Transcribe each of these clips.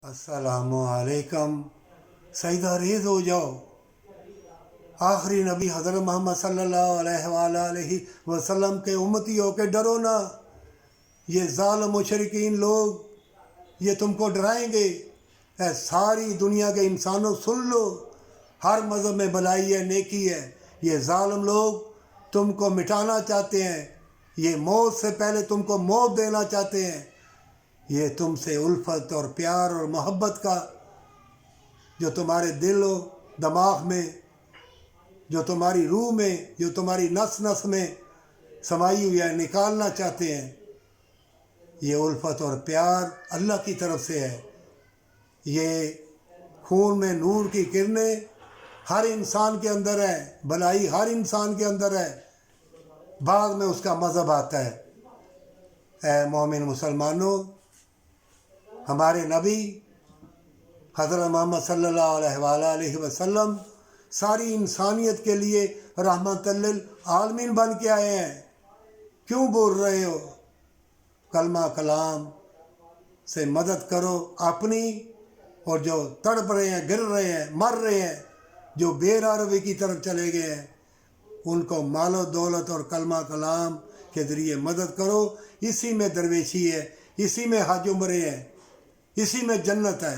السلام علیکم۔ سجدہ ریز ہو جاؤ، آخری نبی حضرت محمد صلی اللہ علیہ وآلہ وسلم کے امتی ہو کے ڈرو نہ۔ یہ ظالم مشرکین لوگ یہ تم کو ڈرائیں گے۔ اے ساری دنیا کے انسانوں سن لو، ہر مذہب میں بھلائی ہے، نیکی ہے۔ یہ ظالم لوگ تم کو مٹانا چاہتے ہیں، یہ موت سے پہلے تم کو موت دینا چاہتے ہیں۔ یہ تم سے الفت اور پیار اور محبت کا جو تمہارے دل و دماغ میں، جو تمہاری روح میں، جو تمہاری نس نس میں سمائی ہوئی ہے، نکالنا چاہتے ہیں۔ یہ الفت اور پیار اللہ کی طرف سے ہے۔ یہ خون میں نور کی کرنیں ہر انسان کے اندر ہے، بھلائی ہر انسان کے اندر ہے، بعد میں اس کا مذہب آتا ہے۔ اے مومن مسلمانوں، ہمارے نبی حضرت محمد صلی اللہ علیہ وآلہ وسلم ساری انسانیت کے لیے رحمت للعالمین بن کے آئے ہیں۔ کیوں بول رہے ہو؟ کلمہ کلام سے مدد کرو اپنی، اور جو تڑپ رہے ہیں، گر رہے ہیں، مر رہے ہیں، جو بے راہ روی کی طرف چلے گئے ہیں، ان کو مال و دولت اور کلمہ کلام کے ذریعے مدد کرو۔ اسی میں درویشی ہے، اسی میں حج عمرے ہے، اسی میں جنت ہے،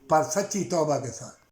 پر سچی توبہ کے ساتھ۔